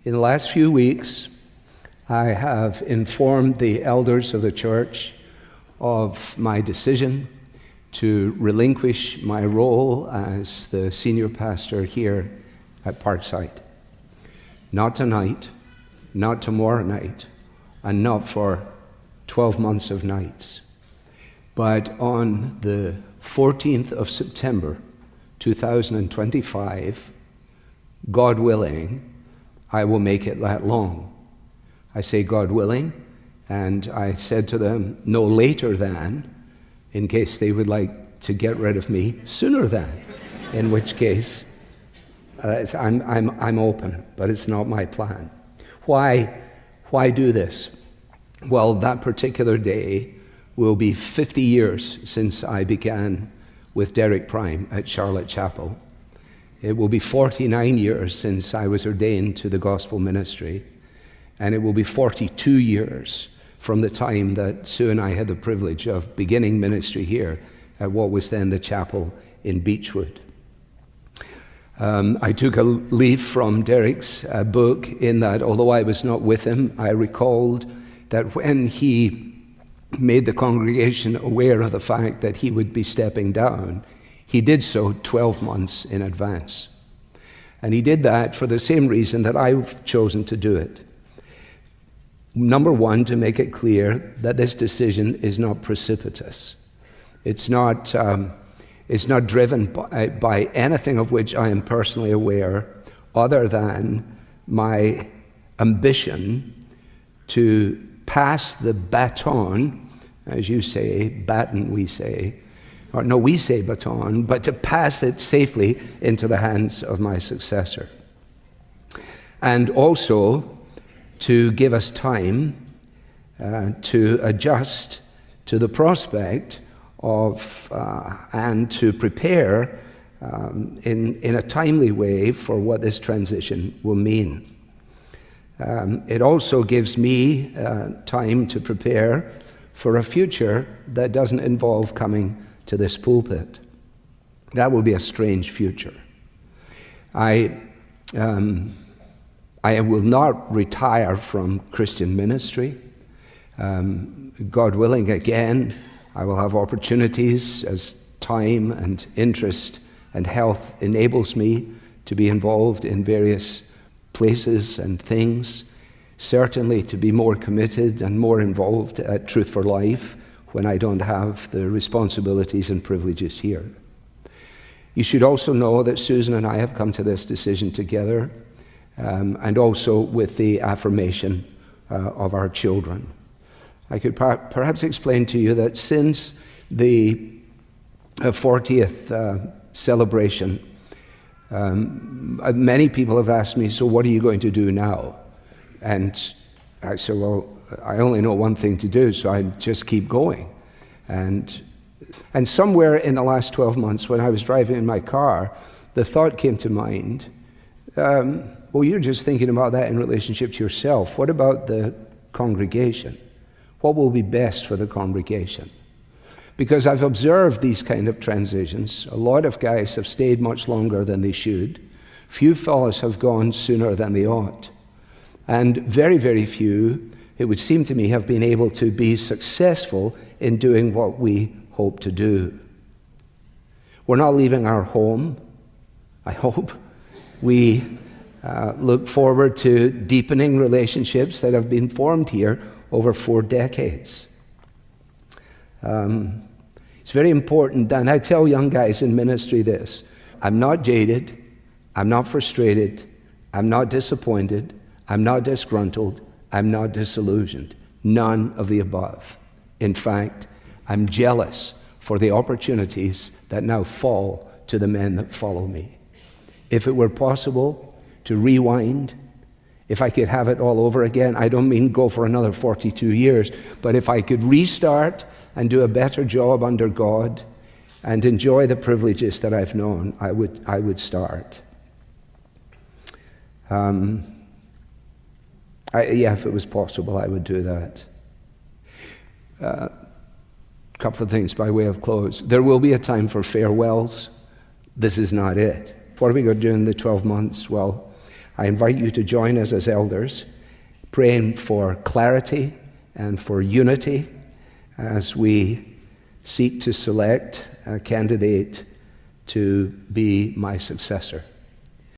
In the last few weeks, I have informed the elders of the church of my decision to relinquish my role as the senior pastor here at Parkside. Not tonight, not tomorrow night, and not for 12 months of nights. But on the 14th of September, 2025, God willing, I will make it that long. I say God willing, and I said to them, no later than, in case they would like to get rid of me sooner than, in which case I'm open, but it's not my plan. Why do this? Well, that particular day will be 50 years since I began with Derek Prime at Charlotte Chapel. It will be 49 years since I was ordained to the gospel ministry, and it will be 42 years from the time that Sue and I had the privilege of beginning ministry here at what was then the chapel in Beechwood. I took a leaf from Derek's book in that, although I was not with him, I recalled that when he made the congregation aware of the fact that he would be stepping down, he did so 12 months in advance. And he did that for the same reason that I've chosen to do it. Number one, to make it clear that this decision is not precipitous. It's not driven by anything of which I am personally aware other than my ambition to pass the baton, as you say, baton we say, or no, we say baton, but to pass it safely into the hands of my successor. And also to give us time to adjust to the prospect of and to prepare in a timely way for what this transition will mean. It also gives me time to prepare for a future that doesn't involve coming to this pulpit. That will be a strange future. I will not retire from Christian ministry. God willing, again, I will have opportunities as time and interest and health enables me to be involved in various places and things, certainly to be more committed and more involved at Truth for Life when I don't have the responsibilities and privileges here. You should also know that Susan and I have come to this decision together, and also with the affirmation of our children. I could perhaps explain to you that since the 40th celebration, many people have asked me, so what are you going to do now? And I said, well, I only know one thing to do, so I just keep going. And somewhere in the last 12 months, when I was driving in my car, the thought came to mind, well, you're just thinking about that in relationship to yourself. What about the congregation? What will be best for the congregation? Because I've observed these kind of transitions. A lot of guys have stayed much longer than they should. Few fellows have gone sooner than they ought. And very, very few, it would seem to me, have been able to be successful in doing what we hope to do. We're not leaving our home, I hope. We look forward to deepening relationships that have been formed here over 4 decades. It's very important, and I tell young guys in ministry this: I'm not jaded, I'm not frustrated, I'm not disappointed, I'm not disgruntled, I'm not disillusioned. None of the above. In fact, I'm jealous for the opportunities that now fall to the men that follow me. If it were possible to rewind, if I could have it all over again, I don't mean go for another 42 years, but if I could restart and do a better job under God and enjoy the privileges that I've known, I would start. If it was possible, I would do that. A couple of things by way of close. There will be a time for farewells. This is not it. What are we going to do in the 12 months? Well, I invite you to join us as elders, praying for clarity and for unity as we seek to select a candidate to be my successor.